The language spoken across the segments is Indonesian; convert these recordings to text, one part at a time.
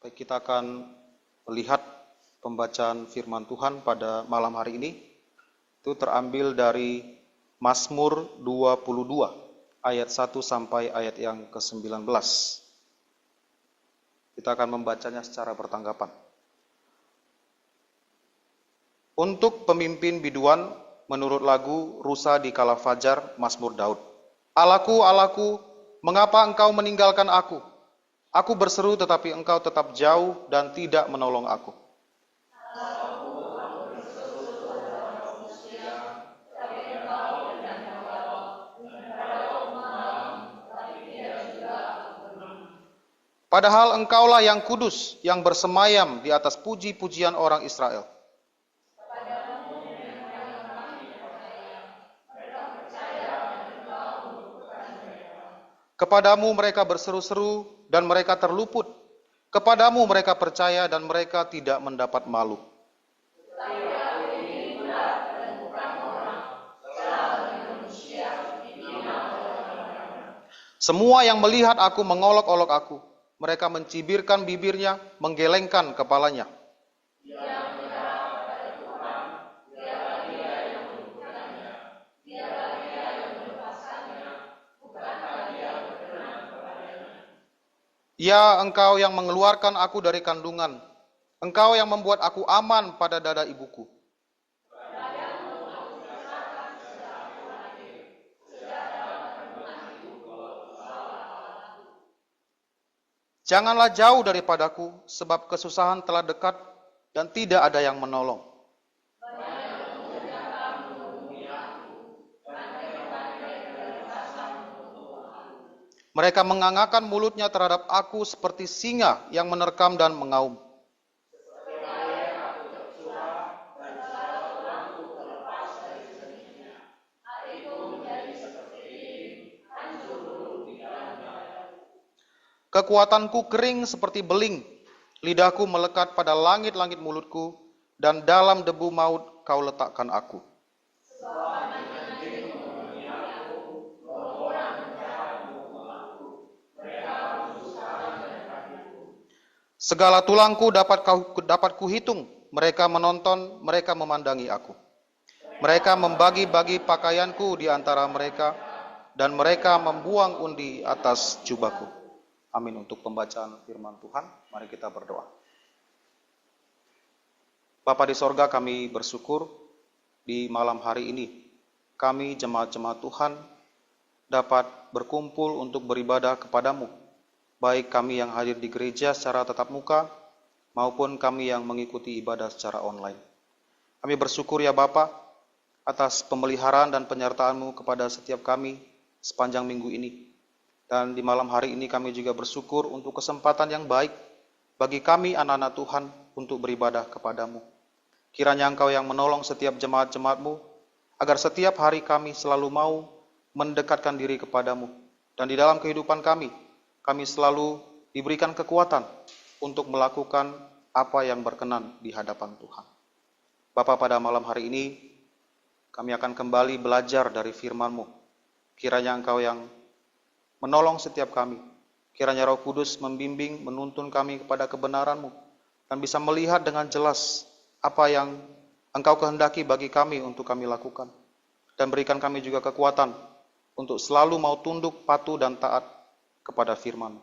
Baik, kita akan melihat pembacaan firman Tuhan pada malam hari ini. Itu terambil dari Mazmur 22 ayat 1 sampai ayat yang ke-19. Kita akan membacanya secara bertanggapan. Untuk pemimpin biduan menurut lagu Rusa di Kala Fajar, Mazmur Daud. Allahku, Allahku, mengapa engkau meninggalkan aku? Aku berseru tetapi engkau tetap jauh dan tidak menolong aku. Padahal engkaulah yang kudus, yang bersemayam di atas puji-pujian orang Israel. Kepadamu mereka berseru-seru dan mereka terluput. Kepadamu mereka percaya dan mereka tidak mendapat malu. Semua yang melihat aku mengolok-olok aku. Mereka mencibirkan bibirnya, menggelengkan kepalanya. Ya, engkau yang mengeluarkan aku dari kandungan. Engkau yang membuat aku aman pada dada ibuku. Janganlah jauh daripadaku, sebab kesusahan telah dekat dan tidak ada yang menolong. Mereka mengangakkan mulutnya terhadap aku seperti singa yang menerkam dan mengaum. Kekuatanku kering seperti beling, lidahku melekat pada langit-langit mulutku, dan dalam debu maut kau letakkan aku. Segala tulangku dapat kuhitung, mereka menonton, mereka memandangi aku. Mereka membagi-bagi pakaianku di antara mereka, dan mereka membuang undi atas jubahku. Amin. Untuk pembacaan firman Tuhan, mari kita berdoa. Bapa di sorga, kami bersyukur di malam hari ini. Kami jemaat-jemaat Tuhan dapat berkumpul untuk beribadah kepadamu. Baik kami yang hadir di gereja secara tatap muka, maupun kami yang mengikuti ibadah secara online. Kami bersyukur ya Bapa, atas pemeliharaan dan penyertaan-Mu kepada setiap kami sepanjang minggu ini. Dan di malam hari ini kami juga bersyukur untuk kesempatan yang baik bagi kami anak-anak Tuhan untuk beribadah kepadamu. Kiranya Engkau yang menolong setiap jemaat-jemaat-Mu, agar setiap hari kami selalu mau mendekatkan diri kepadamu. Dan di dalam kehidupan kami selalu diberikan kekuatan untuk melakukan apa yang berkenan di hadapan Tuhan. Bapa, pada malam hari ini kami akan kembali belajar dari firman-Mu. Kiranya Engkau yang menolong setiap kami. Kiranya Roh Kudus membimbing, menuntun kami kepada kebenaran-Mu, dan bisa melihat dengan jelas apa yang Engkau kehendaki bagi kami untuk kami lakukan. Dan berikan kami juga kekuatan untuk selalu mau tunduk, patuh, dan taat kepada firman.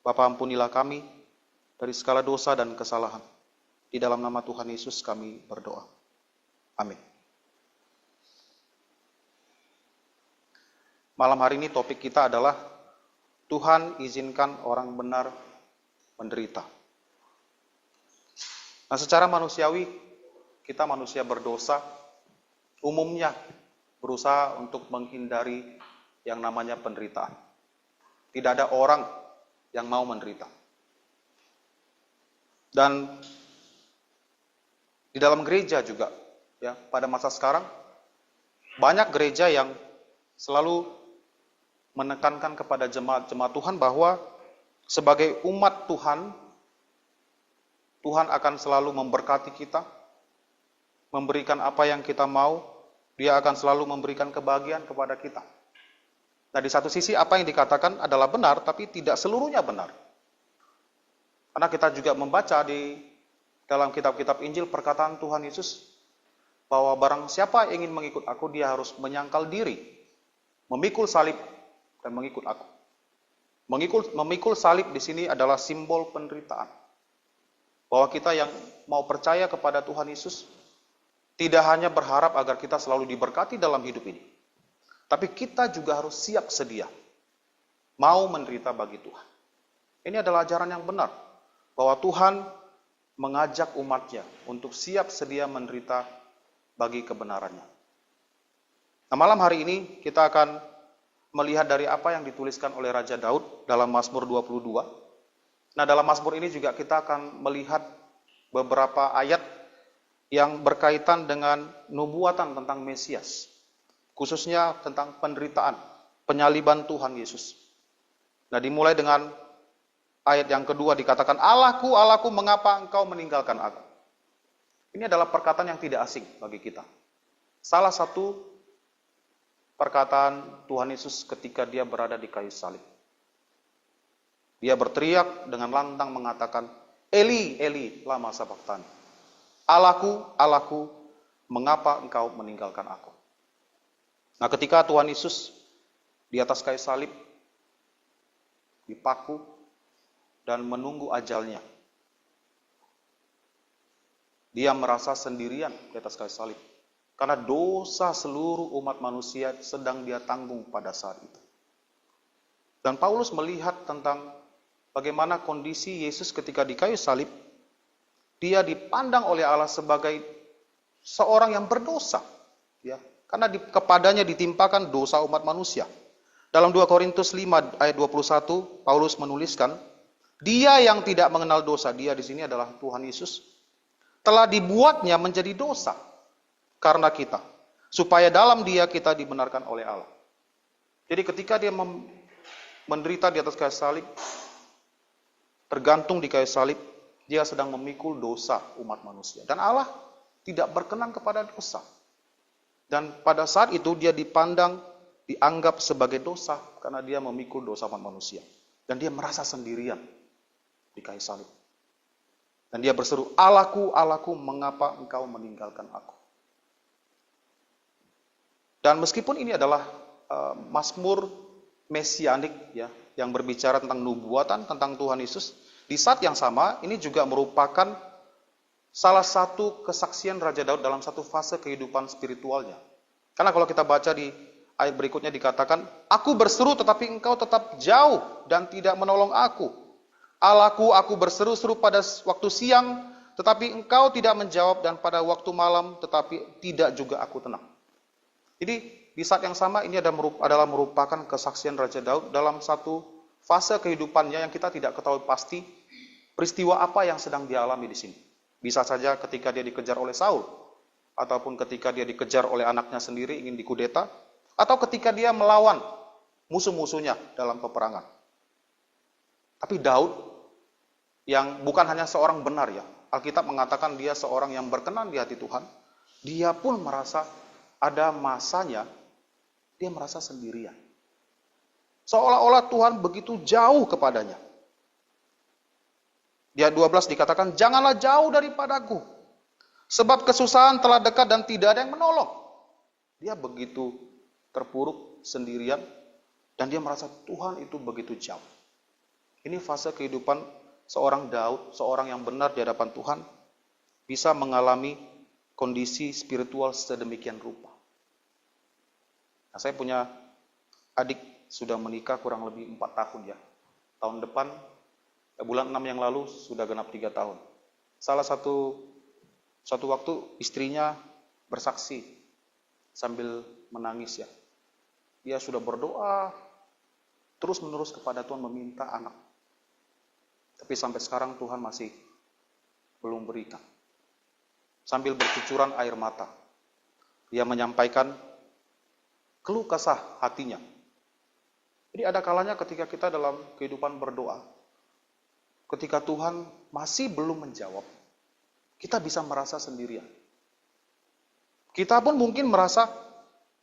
Bapa, ampunilah kami dari segala dosa dan kesalahan. Di dalam nama Tuhan Yesus kami berdoa. Amin. Malam hari ini topik kita adalah Tuhan izinkan orang benar menderita. Nah, secara manusiawi, kita manusia berdosa umumnya berusaha untuk menghindari yang namanya penderitaan. Tidak ada orang yang mau menderita. Dan di dalam gereja juga, ya, pada masa sekarang banyak gereja yang selalu menekankan kepada jemaat-jemaat Tuhan bahwa sebagai umat Tuhan, Tuhan akan selalu memberkati kita, memberikan apa yang kita mau, Dia akan selalu memberikan kebahagiaan kepada kita. Nah, di satu sisi apa yang dikatakan adalah benar, tapi tidak seluruhnya benar. Karena kita juga membaca di dalam kitab-kitab Injil perkataan Tuhan Yesus bahwa barang siapa yang ingin mengikut aku, dia harus menyangkal diri, memikul salib dan mengikut aku. Memikul salib di sini adalah simbol penderitaan. Bahwa kita yang mau percaya kepada Tuhan Yesus tidak hanya berharap agar kita selalu diberkati dalam hidup ini, tapi kita juga harus siap sedia mau menderita bagi Tuhan. Ini adalah ajaran yang benar, bahwa Tuhan mengajak umatnya untuk siap sedia menderita bagi kebenarannya. Nah, malam hari ini kita akan melihat dari apa yang dituliskan oleh Raja Daud dalam Mazmur 22. Nah, dalam Mazmur ini juga kita akan melihat beberapa ayat yang berkaitan dengan nubuatan tentang Mesias, khususnya tentang penderitaan, penyaliban Tuhan Yesus. Nah, dimulai dengan ayat yang kedua dikatakan, Allahku, Allahku, mengapa engkau meninggalkan aku? Ini adalah perkataan yang tidak asing bagi kita. Salah satu perkataan Tuhan Yesus ketika dia berada di kayu salib. Dia berteriak dengan lantang mengatakan, Eli, Eli, lama sabachthani. Allahku, Allahku, mengapa engkau meninggalkan aku? Nah, ketika Tuhan Yesus di atas kayu salib, dipaku dan menunggu ajalnya, dia merasa sendirian di atas kayu salib. Karena dosa seluruh umat manusia sedang dia tanggung pada saat itu. Dan Paulus melihat tentang bagaimana kondisi Yesus ketika di kayu salib. Dia dipandang oleh Allah sebagai seorang yang berdosa. Ya, karena kepadanya ditimpakan dosa umat manusia. Dalam 2 Korintus 5 ayat 21, Paulus menuliskan, dia yang tidak mengenal dosa, dia di sini adalah Tuhan Yesus, telah dibuatnya menjadi dosa karena kita, supaya dalam dia kita dibenarkan oleh Allah. Jadi ketika dia menderita di atas kayu salib, tergantung di kayu salib, dia sedang memikul dosa umat manusia. Dan Allah tidak berkenan kepada dosa. Dan pada saat itu dia dipandang, dianggap sebagai dosa karena dia memikul dosa umat manusia. Dan dia merasa sendirian di kayu salib. Dan dia berseru, Allahku, Allahku, mengapa engkau meninggalkan aku? Dan meskipun ini adalah Mazmur mesianik, ya, yang berbicara tentang nubuatan, tentang Tuhan Yesus, di saat yang sama, ini juga merupakan salah satu kesaksian Raja Daud dalam satu fase kehidupan spiritualnya. Karena kalau kita baca di ayat berikutnya dikatakan, aku berseru tetapi engkau tetap jauh dan tidak menolong aku. Allahku, aku berseru-seru pada waktu siang, tetapi engkau tidak menjawab, dan pada waktu malam, tetapi tidak juga aku tenang. Jadi, di saat yang sama, ini adalah merupakan kesaksian Raja Daud dalam satu fase kehidupannya yang kita tidak ketahui pasti peristiwa apa yang sedang dia alami di sini. Bisa saja ketika dia dikejar oleh Saul, ataupun ketika dia dikejar oleh anaknya sendiri ingin dikudeta, atau ketika dia melawan musuh-musuhnya dalam peperangan. Tapi Daud, yang bukan hanya seorang benar, ya, Alkitab mengatakan dia seorang yang berkenan di hati Tuhan, dia pun merasa ada masanya dia merasa sendirian. Seolah-olah Tuhan begitu jauh kepadanya. Di ayat 12 dikatakan, janganlah jauh daripadaku, sebab kesusahan telah dekat dan tidak ada yang menolong. Dia begitu terpuruk sendirian, dan dia merasa Tuhan itu begitu jauh. Ini fase kehidupan seorang Daud, seorang yang benar di hadapan Tuhan, bisa mengalami kondisi spiritual sedemikian rupa. Nah, saya punya adik sudah menikah kurang lebih 4 tahun, ya. Tahun depan, bulan 6 yang lalu sudah genap 3 tahun. Salah satu waktu istrinya bersaksi sambil menangis, ya. Dia sudah berdoa terus menerus kepada Tuhan meminta anak. Tapi sampai sekarang Tuhan masih belum berikan. Sambil bercucuran air mata, dia menyampaikan keluh kesah hatinya. Jadi ada kalanya ketika kita dalam kehidupan berdoa, ketika Tuhan masih belum menjawab, kita bisa merasa sendirian. Kita pun mungkin merasa,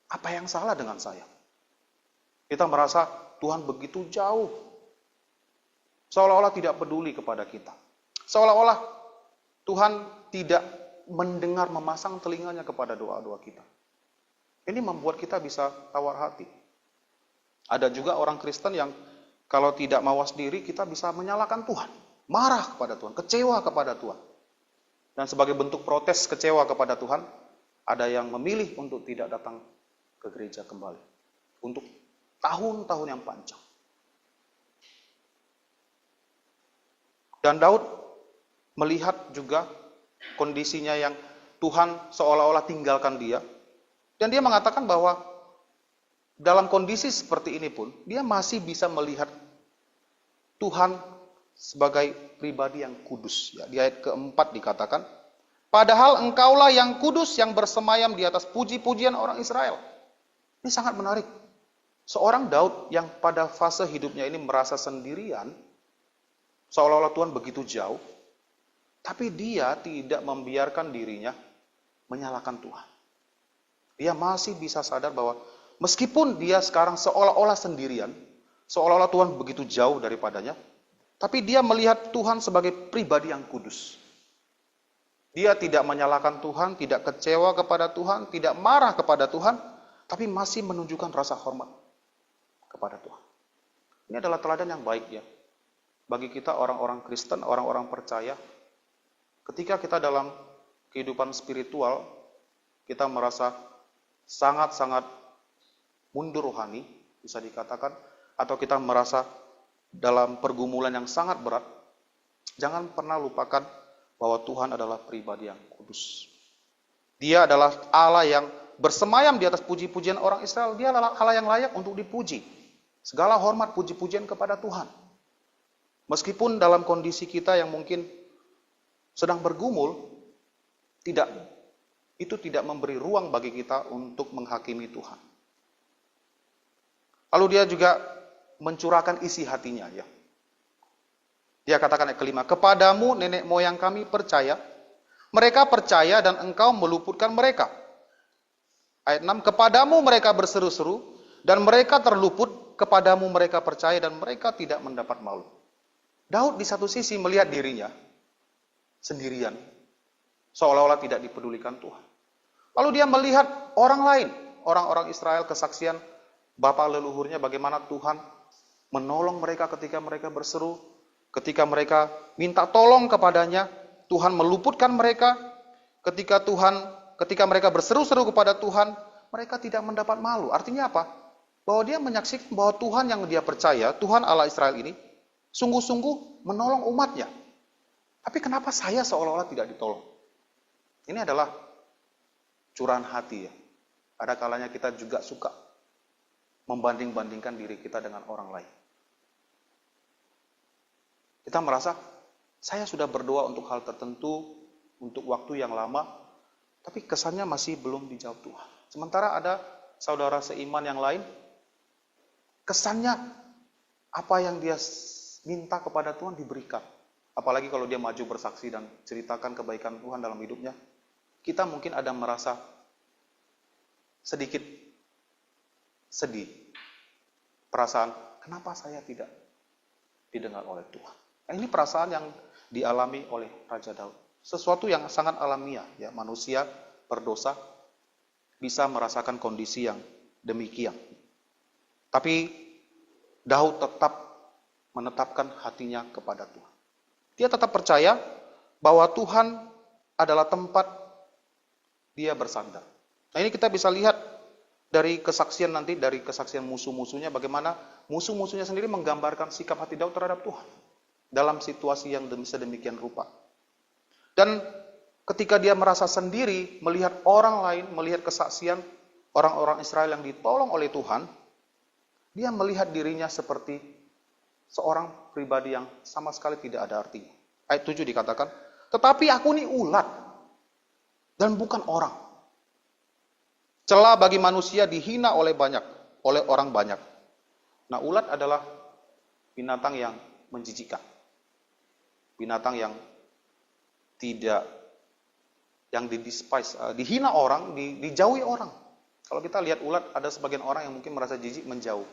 apa yang salah dengan saya? Kita merasa Tuhan begitu jauh. Seolah-olah tidak peduli kepada kita. Seolah-olah Tuhan tidak mendengar, memasang telinganya kepada doa-doa kita. Ini membuat kita bisa tawar hati. Ada juga orang Kristen yang kalau tidak mawas diri, kita bisa menyalahkan Tuhan. Marah kepada Tuhan, kecewa kepada Tuhan. Dan sebagai bentuk protes kecewa kepada Tuhan, ada yang memilih untuk tidak datang ke gereja kembali. Untuk tahun-tahun yang panjang. Dan Daud melihat juga kondisinya yang Tuhan seolah-olah tinggalkan dia. Dan dia mengatakan bahwa dalam kondisi seperti ini pun, dia masih bisa melihat Tuhan sebagai pribadi yang kudus. Ya, di ayat keempat dikatakan, padahal engkaulah yang kudus yang bersemayam di atas puji-pujian orang Israel. Ini sangat menarik. Seorang Daud yang pada fase hidupnya ini merasa sendirian, seolah-olah Tuhan begitu jauh, tapi dia tidak membiarkan dirinya menyalahkan Tuhan. Dia masih bisa sadar bahwa meskipun dia sekarang seolah-olah sendirian, seolah-olah Tuhan begitu jauh daripadanya, tapi dia melihat Tuhan sebagai pribadi yang kudus. Dia tidak menyalahkan Tuhan, tidak kecewa kepada Tuhan, tidak marah kepada Tuhan, tapi masih menunjukkan rasa hormat kepada Tuhan. Ini adalah teladan yang baik ya. Bagi kita orang-orang Kristen, orang-orang percaya, ketika kita dalam kehidupan spiritual, kita merasa sangat-sangat mundur rohani, bisa dikatakan, atau kita merasa dalam pergumulan yang sangat berat, jangan pernah lupakan bahwa Tuhan adalah pribadi yang kudus. Dia adalah Allah yang bersemayam di atas puji-pujian orang Israel. Dia adalah Allah yang layak untuk dipuji. Segala hormat puji-pujian kepada Tuhan. Meskipun dalam kondisi kita yang mungkin sedang bergumul, itu tidak memberi ruang bagi kita untuk menghakimi Tuhan. Lalu dia juga mencurahkan isi hatinya ya. Dia katakan ayat kelima, kepadamu nenek moyang kami percaya, mereka percaya dan engkau meluputkan mereka. Ayat 6, kepadamu mereka berseru-seru dan mereka terluput, kepadamu mereka percaya dan mereka tidak mendapat malu. Daud di satu sisi melihat dirinya sendirian, seolah-olah tidak dipedulikan Tuhan. Lalu dia melihat orang lain, orang-orang Israel, kesaksian bapak leluhurnya, bagaimana Tuhan menolong mereka ketika mereka berseru, ketika mereka minta tolong kepadanya, Tuhan meluputkan mereka, ketika mereka berseru-seru kepada Tuhan, mereka tidak mendapat malu. Artinya apa? Bahwa dia menyaksikan bahwa Tuhan yang dia percaya, Tuhan Allah Israel ini, sungguh-sungguh menolong umatnya. Tapi kenapa saya seolah-olah tidak ditolong? Ini adalah curahan hati ya. Ada kalanya kita juga suka membanding-bandingkan diri kita dengan orang lain. Kita merasa, saya sudah berdoa untuk hal tertentu, untuk waktu yang lama, tapi kesannya masih belum dijawab Tuhan. Sementara ada saudara seiman yang lain, kesannya apa yang dia minta kepada Tuhan diberikan. Apalagi kalau dia maju bersaksi dan ceritakan kebaikan Tuhan dalam hidupnya, kita mungkin ada merasa sedikit sedih. Perasaan, kenapa saya tidak didengar oleh Tuhan? Nah, ini perasaan yang dialami oleh Raja Daud. Sesuatu yang sangat alamiah, ya, manusia berdosa bisa merasakan kondisi yang demikian. Tapi Daud tetap menetapkan hatinya kepada Tuhan. Dia tetap percaya bahwa Tuhan adalah tempat dia bersandar. Nah, ini kita bisa lihat dari kesaksian nanti, dari kesaksian musuh-musuhnya, bagaimana musuh-musuhnya sendiri menggambarkan sikap hati Daud terhadap Tuhan dalam situasi yang sedemikian rupa. Dan ketika dia merasa sendiri, melihat orang lain, melihat kesaksian orang-orang Israel yang ditolong oleh Tuhan, dia melihat dirinya seperti seorang pribadi yang sama sekali tidak ada artinya. Ayat 7 dikatakan, tetapi aku ini ulat dan bukan orang. Celah bagi manusia dihina oleh orang banyak. Nah, ulat adalah binatang yang menjijikan. Binatang yang didespise, dihina orang, dijauhi orang. Kalau kita lihat ulat, ada sebagian orang yang mungkin merasa jijik menjauh.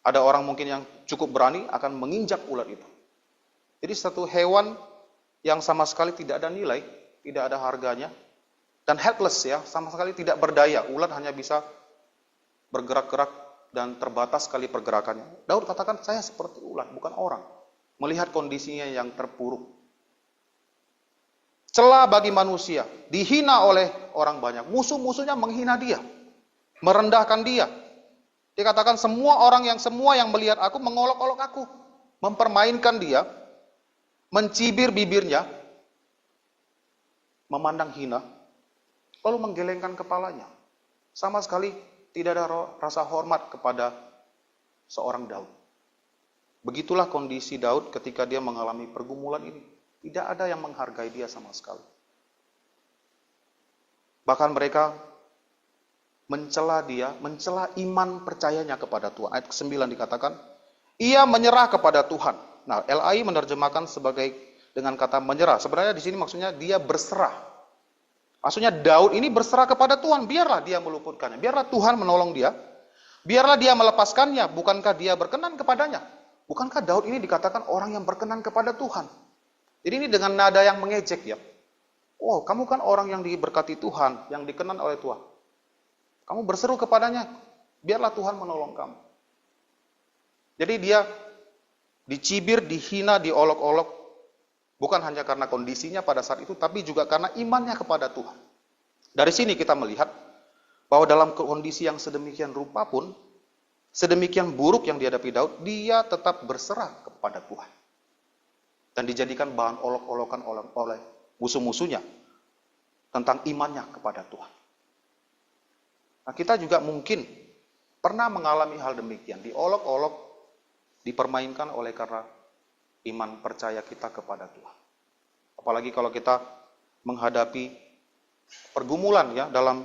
Ada orang mungkin yang cukup berani akan menginjak ular itu. Jadi satu hewan yang sama sekali tidak ada nilai, tidak ada harganya, dan helpless ya, sama sekali tidak berdaya. Ular hanya bisa bergerak-gerak dan terbatas sekali pergerakannya. Daud katakan, saya seperti ular, bukan orang. Melihat kondisinya yang terpuruk. Celah bagi manusia, dihina oleh orang banyak. Musuh-musuhnya menghina dia, merendahkan dia. Dia katakan semua yang melihat aku mengolok-olok aku, mempermainkan dia, mencibir bibirnya, memandang hina, lalu menggelengkan kepalanya. Sama sekali tidak ada rasa hormat kepada seorang Daud. Begitulah kondisi Daud ketika dia mengalami pergumulan ini. Tidak ada yang menghargai dia sama sekali. Bahkan mereka mencela dia, mencela iman percayanya kepada Tuhan. Ayat ke-9 dikatakan, ia menyerah kepada Tuhan. Nah, LAI menerjemahkan sebagai dengan kata menyerah. Sebenarnya di sini maksudnya dia berserah. Maksudnya Daud ini berserah kepada Tuhan. Biarlah dia meluputkannya. Biarlah Tuhan menolong dia. Biarlah dia melepaskannya. Bukankah dia berkenan kepadanya? Bukankah Daud ini dikatakan orang yang berkenan kepada Tuhan? Jadi ini dengan nada yang mengejek ya. Oh, kamu kan orang yang diberkati Tuhan, yang dikenan oleh Tuhan. Kamu berseru kepadanya, biarlah Tuhan menolong kamu. Jadi dia dicibir, dihina, diolok-olok, bukan hanya karena kondisinya pada saat itu, tapi juga karena imannya kepada Tuhan. Dari sini kita melihat bahwa dalam kondisi yang sedemikian rupa pun, sedemikian buruk yang dihadapi Daud, dia tetap berserah kepada Tuhan. Dan dijadikan bahan olok-olokan oleh musuh-musuhnya tentang imannya kepada Tuhan. Nah, kita juga mungkin pernah mengalami hal demikian, diolok-olok, dipermainkan oleh karena iman percaya kita kepada Tuhan. Apalagi kalau kita menghadapi pergumulan ya dalam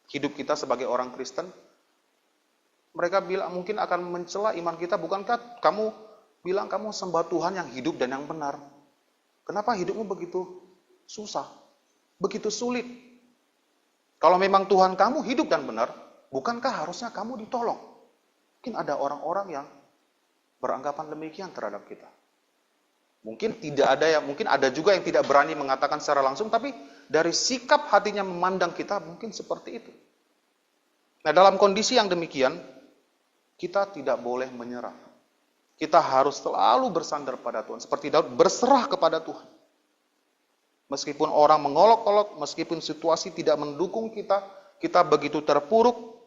hidup kita sebagai orang Kristen, mereka bilang mungkin akan mencela iman kita, bukankah kamu bilang kamu sembah Tuhan yang hidup dan yang benar? Kenapa hidupmu begitu susah, begitu sulit? Kalau memang Tuhan kamu hidup dan benar, bukankah harusnya kamu ditolong? Mungkin ada orang-orang yang beranggapan demikian terhadap kita. Mungkin ada juga yang tidak berani mengatakan secara langsung, tapi dari sikap hatinya memandang kita mungkin seperti itu. Nah, dalam kondisi yang demikian, kita tidak boleh menyerah. Kita harus selalu bersandar pada Tuhan. Seperti Daud berserah kepada Tuhan. Meskipun orang mengolok-olok, meskipun situasi tidak mendukung kita, kita begitu terpuruk,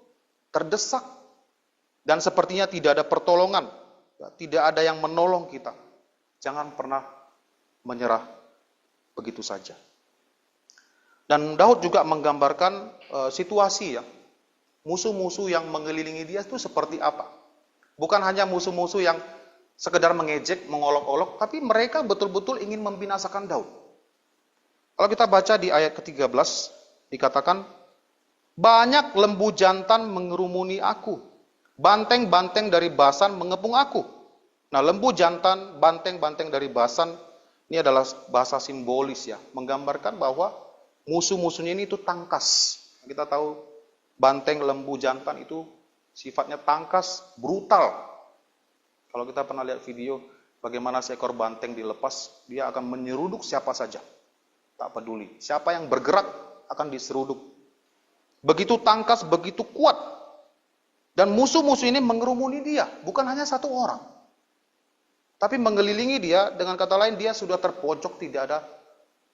terdesak, dan sepertinya tidak ada pertolongan, tidak ada yang menolong kita. Jangan pernah menyerah begitu saja. Dan Daud juga menggambarkan situasi ya, musuh-musuh yang mengelilingi dia itu seperti apa. Bukan hanya musuh-musuh yang sekedar mengejek, mengolok-olok, tapi mereka betul-betul ingin membinasakan Daud. Kalau kita baca di ayat ke-13, dikatakan, banyak lembu jantan mengerumuni aku, banteng-banteng dari Basan mengepung aku. Nah, lembu jantan, banteng-banteng dari Basan, ini adalah bahasa simbolis ya, menggambarkan bahwa musuh-musuhnya ini itu tangkas. Kita tahu banteng, lembu jantan itu sifatnya tangkas, brutal. Kalau kita pernah lihat video bagaimana seekor banteng dilepas, dia akan menyeruduk siapa saja. Tak peduli. Siapa yang bergerak akan diseruduk. Begitu tangkas, begitu kuat. Dan musuh-musuh ini mengerumuni dia. Bukan hanya satu orang. Tapi mengelilingi dia, dengan kata lain dia sudah terpojok, tidak ada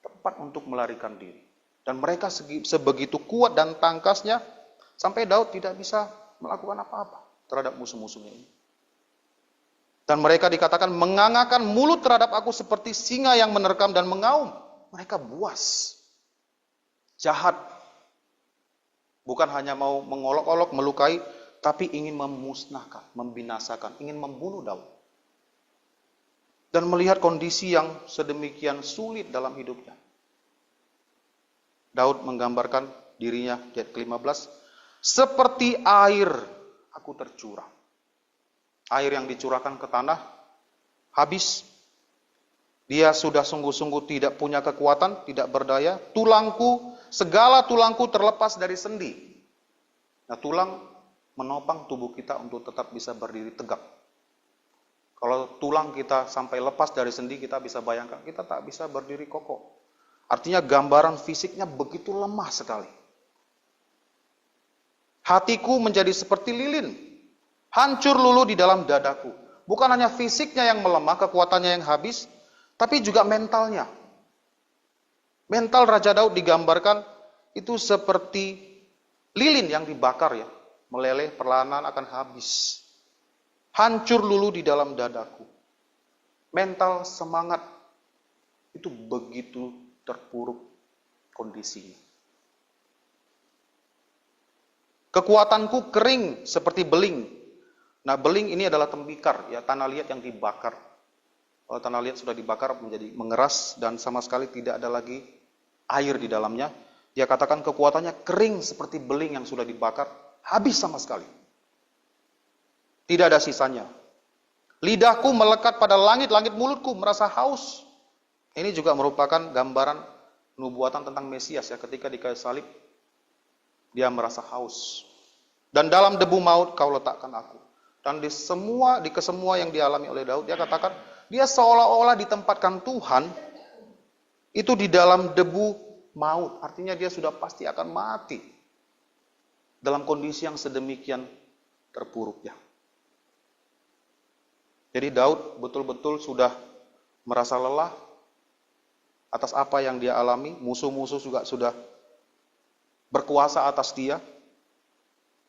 tempat untuk melarikan diri. Dan mereka sebegitu kuat dan tangkasnya, sampai Daud tidak bisa melakukan apa-apa terhadap musuh-musuhnya ini. Dan mereka dikatakan mengangakkan mulut terhadap aku seperti singa yang menerkam dan mengaum. Mereka buas, jahat. Bukan hanya mau mengolok-olok, melukai, tapi ingin memusnahkan, membinasakan, ingin membunuh Daud. Dan melihat kondisi yang sedemikian sulit dalam hidupnya, Daud menggambarkan dirinya, ayat ke-15, seperti air aku tercurah. Air yang dicurahkan ke tanah, habis. Dia sudah sungguh-sungguh tidak punya kekuatan, tidak berdaya. Segala tulangku terlepas dari sendi. Nah, tulang menopang tubuh kita untuk tetap bisa berdiri tegak. Kalau tulang kita sampai lepas dari sendi, kita bisa bayangkan kita tak bisa berdiri kokoh. Artinya gambaran fisiknya begitu lemah sekali. Hatiku menjadi seperti lilin, hancur luluh di dalam dadaku. Bukan hanya fisiknya yang melemah, kekuatannya yang habis, tapi juga mentalnya. Mental Raja Daud digambarkan itu seperti lilin yang dibakar ya, meleleh perlahan akan habis. Hancur luluh di dalam dadaku. Mental semangat itu begitu terpuruk kondisinya. Kekuatanku kering seperti beling. Nah, beling ini adalah tembikar, ya, tanah liat yang dibakar. Kalau tanah liat sudah dibakar menjadi mengeras dan sama sekali tidak ada lagi air di dalamnya. Dia katakan kekuatannya kering seperti beling yang sudah dibakar, habis sama sekali. Tidak ada sisanya. Lidahku melekat pada langit-langit, mulutku merasa haus. Ini juga merupakan gambaran nubuatan tentang Mesias ya, ketika di kayu salib dia merasa haus. Dan dalam debu maut kau letakkan aku. Dan di kesemua yang dialami oleh Daud, dia katakan dia seolah-olah ditempatkan Tuhan itu di dalam debu maut. Artinya dia sudah pasti akan mati dalam kondisi yang sedemikian terpuruknya. Jadi Daud betul-betul sudah merasa lelah atas apa yang dia alami. Musuh-musuh juga sudah berkuasa atas dia.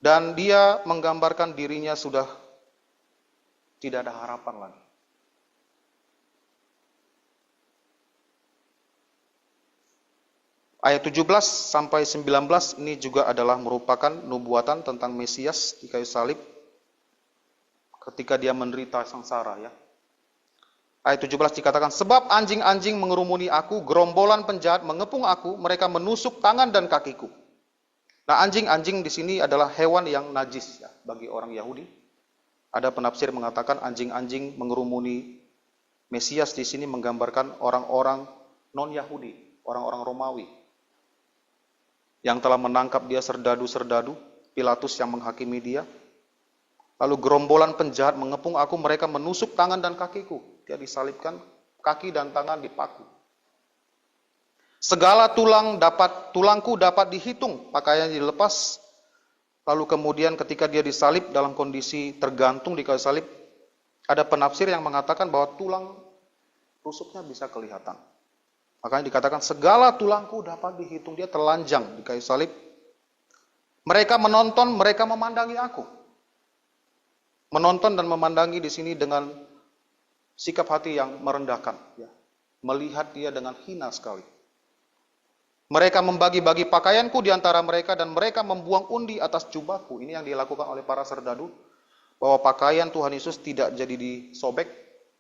Dan dia menggambarkan dirinya sudah tidak ada harapan lagi. Ayat 17 sampai 19 ini juga adalah merupakan nubuatan tentang Mesias di kayu salib. Ketika dia menderita sengsara ya. Ayat 17 dikatakan, sebab anjing-anjing mengerumuni aku, gerombolan penjahat mengepung aku, mereka menusuk tangan dan kakiku. Nah, anjing-anjing di sini adalah hewan yang najis ya bagi orang Yahudi. Ada penafsir mengatakan anjing-anjing mengerumuni Mesias di sini menggambarkan orang-orang non-Yahudi, orang-orang Romawi yang telah menangkap dia serdadu-serdadu, Pilatus yang menghakimi dia. Lalu gerombolan penjahat mengepung aku, mereka menusuk tangan dan kakiku. Dia disalibkan, kaki dan tangan dipaku. Segala tulangku dapat dihitung, pakaiannya dilepas. Lalu kemudian ketika dia disalib dalam kondisi tergantung di kayu salib, ada penafsir yang mengatakan bahwa tulang rusuknya bisa kelihatan. Makanya dikatakan segala tulangku dapat dihitung, dia telanjang di kayu salib. Mereka menonton, mereka memandangi aku. Menonton dan memandangi di sini dengan sikap hati yang merendahkan, ya. Melihat dia dengan hina sekali. Mereka membagi-bagi pakaianku di antara mereka dan mereka membuang undi atas jubahku. Ini yang dilakukan oleh para serdadu, bahwa pakaian Tuhan Yesus tidak jadi disobek,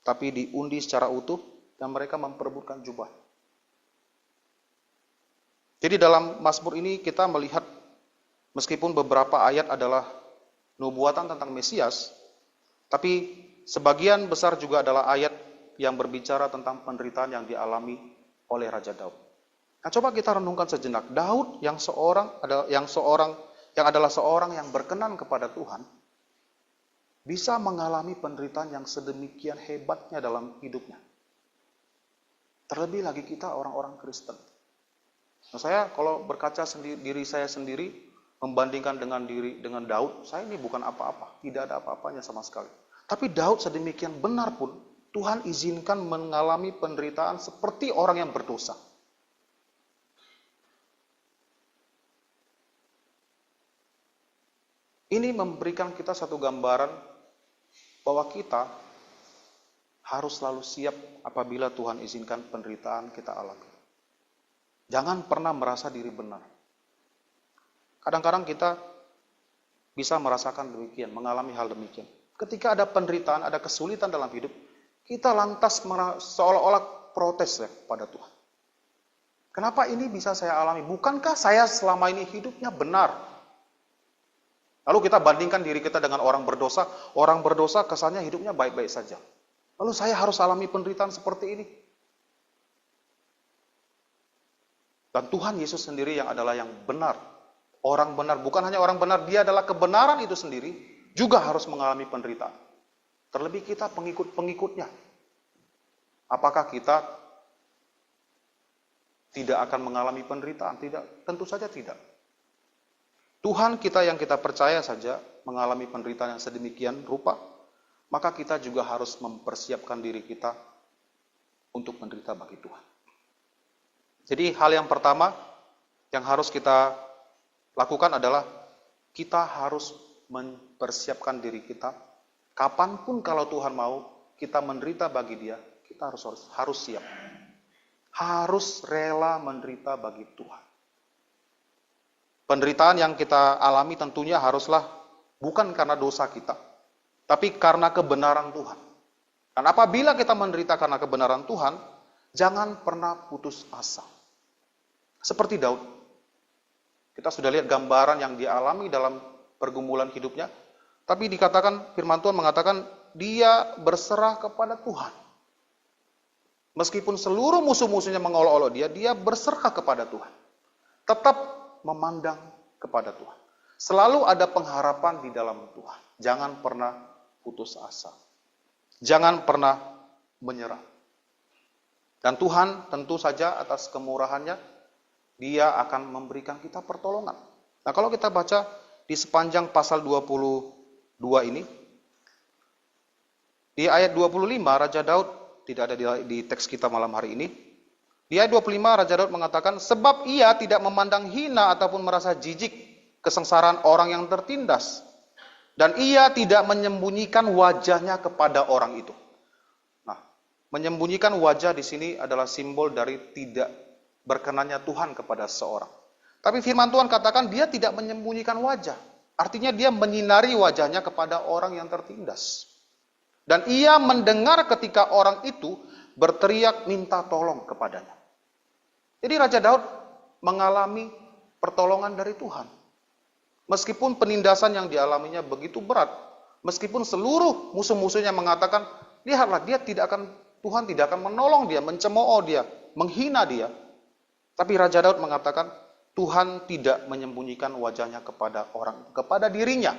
tapi diundi secara utuh dan mereka memperebutkan jubah. Jadi dalam Mazmur ini kita melihat meskipun beberapa ayat adalah nubuatan tentang Mesias, tapi sebagian besar juga adalah ayat yang berbicara tentang penderitaan yang dialami oleh Raja Daud. Nah, coba kita renungkan sejenak. Daud yang adalah seorang yang berkenan kepada Tuhan, bisa mengalami penderitaan yang sedemikian hebatnya dalam hidupnya. Terlebih lagi kita orang-orang Kristen. Nah, saya kalau berkaca diri saya sendiri, membandingkan dengan Daud, saya ini bukan apa-apa, tidak ada apa-apanya sama sekali. Tapi Daud sedemikian benar pun, Tuhan izinkan mengalami penderitaan seperti orang yang berdosa. Ini memberikan kita satu gambaran bahwa kita harus selalu siap apabila Tuhan izinkan penderitaan kita alami. Jangan pernah merasa diri benar. Kadang-kadang kita bisa merasakan demikian, mengalami hal demikian. Ketika ada penderitaan, ada kesulitan dalam hidup, kita lantas seolah-olah protes ya pada Tuhan. Kenapa ini bisa saya alami? Bukankah saya selama ini hidupnya benar? Lalu kita bandingkan diri kita dengan orang berdosa. Orang berdosa kesannya hidupnya baik-baik saja. Lalu saya harus alami penderitaan seperti ini. Dan Tuhan Yesus sendiri yang adalah yang benar. orang benar, bukan hanya orang benar, dia adalah kebenaran itu sendiri, juga harus mengalami penderitaan. Terlebih kita pengikut-pengikutnya. Apakah kita tidak akan mengalami penderitaan? Tidak, tentu saja tidak. Tuhan kita yang kita percaya saja mengalami penderitaan yang sedemikian rupa, maka kita juga harus mempersiapkan diri kita untuk menderita bagi Tuhan. Jadi hal yang pertama yang harus kita lakukan adalah kita harus mempersiapkan diri kita. Kapanpun kalau Tuhan mau kita menderita bagi Dia, kita harus siap. Harus rela menderita bagi Tuhan. Penderitaan yang kita alami tentunya haruslah bukan karena dosa kita, tapi karena kebenaran Tuhan. Dan apabila kita menderita karena kebenaran Tuhan, jangan pernah putus asa. Seperti Daud. Kita sudah lihat gambaran yang dialami dalam pergumulan hidupnya, tapi dikatakan, firman Tuhan mengatakan, dia berserah kepada Tuhan. Meskipun seluruh musuh-musuhnya mengolok-olok dia berserah kepada Tuhan. Tetap memandang kepada Tuhan. Selalu ada pengharapan di dalam Tuhan. Jangan pernah putus asa. Jangan pernah menyerah. Dan Tuhan tentu saja atas kemurahannya, Dia akan memberikan kita pertolongan. Nah, kalau kita baca di sepanjang pasal 22 ini, di ayat 25 Raja Daud, tidak ada di teks kita malam hari ini, di ayat 25 Raja Daud mengatakan, sebab ia tidak memandang hina ataupun merasa jijik kesengsaraan orang yang tertindas. Dan ia tidak menyembunyikan wajahnya kepada orang itu. Nah, menyembunyikan wajah di sini adalah simbol dari tidak berkenannya Tuhan kepada seseorang. Tapi firman Tuhan katakan dia tidak menyembunyikan wajah. Artinya dia menyinari wajahnya kepada orang yang tertindas. Dan ia mendengar ketika orang itu berteriak minta tolong kepadanya. Jadi Raja Daud mengalami pertolongan dari Tuhan. Meskipun penindasan yang dialaminya begitu berat, meskipun seluruh musuh-musuhnya mengatakan, lihatlah Tuhan tidak akan menolong dia, mencemooh dia, menghina dia. Tapi Raja Daud mengatakan, Tuhan tidak menyembunyikan wajahnya kepada dirinya.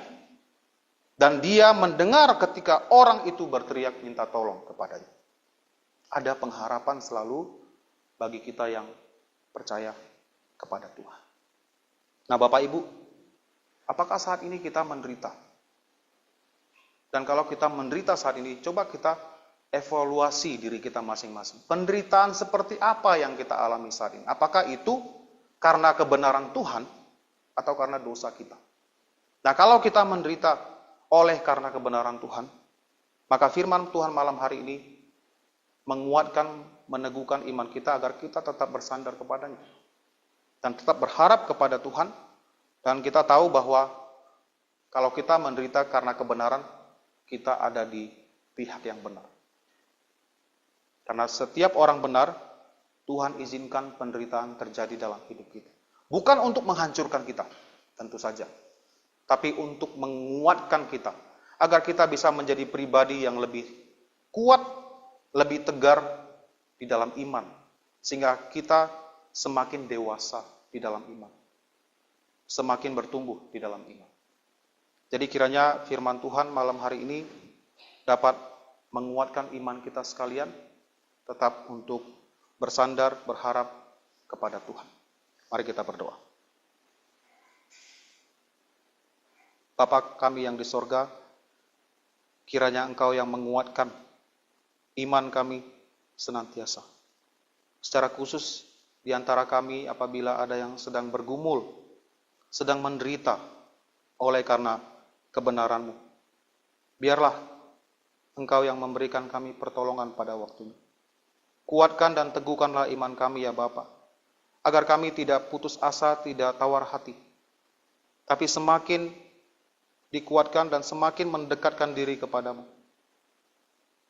Dan dia mendengar ketika orang itu berteriak minta tolong kepadanya. Ada pengharapan selalu bagi kita yang percaya kepada Tuhan. Nah, Bapak Ibu, apakah saat ini kita menderita? Dan kalau kita menderita saat ini, coba kita evaluasi diri kita masing-masing. Penderitaan seperti apa yang kita alami saat ini? Apakah itu karena kebenaran Tuhan atau karena dosa kita? Nah, kalau kita menderita karena kebenaran Tuhan, maka firman Tuhan malam hari ini menguatkan, meneguhkan iman kita agar kita tetap bersandar kepadanya. Dan tetap berharap kepada Tuhan. Dan kita tahu bahwa kalau kita menderita karena kebenaran, kita ada di pihak yang benar. Karena setiap orang benar, Tuhan izinkan penderitaan terjadi dalam hidup kita. Bukan untuk menghancurkan kita, tentu saja. Tapi untuk menguatkan kita. Agar kita bisa menjadi pribadi yang lebih kuat, lebih tegar di dalam iman. Sehingga kita semakin dewasa di dalam iman. Semakin bertumbuh di dalam iman. Jadi kiranya firman Tuhan malam hari ini dapat menguatkan iman kita sekalian. Tetap untuk bersandar, berharap kepada Tuhan. Mari kita berdoa. Bapa kami yang di sorga, kiranya Engkau yang menguatkan iman kami senantiasa. Secara khusus di antara kami apabila ada yang sedang bergumul, sedang menderita oleh karena kebenaran-Mu. Biarlah Engkau yang memberikan kami pertolongan pada waktunya. Kuatkan dan teguhkanlah iman kami ya Bapa, agar kami tidak putus asa, tidak tawar hati, tapi semakin dikuatkan dan semakin mendekatkan diri kepadamu.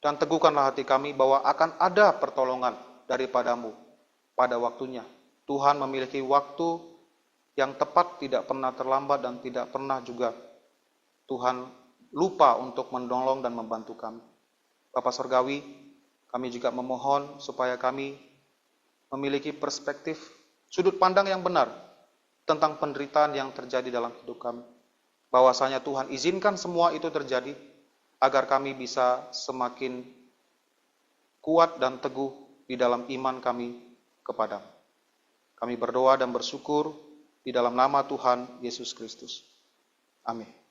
Dan teguhkanlah hati kami bahwa akan ada pertolongan daripadamu pada waktunya. Tuhan memiliki waktu yang tepat, tidak pernah terlambat dan tidak pernah juga Tuhan lupa untuk menolong dan membantu kami. Bapa Surgawi, kami juga memohon supaya kami memiliki perspektif, sudut pandang yang benar tentang penderitaan yang terjadi dalam hidup kami. Bahwasanya Tuhan izinkan semua itu terjadi agar kami bisa semakin kuat dan teguh di dalam iman kami kepadamu. Kami berdoa dan bersyukur di dalam nama Tuhan Yesus Kristus. Amin.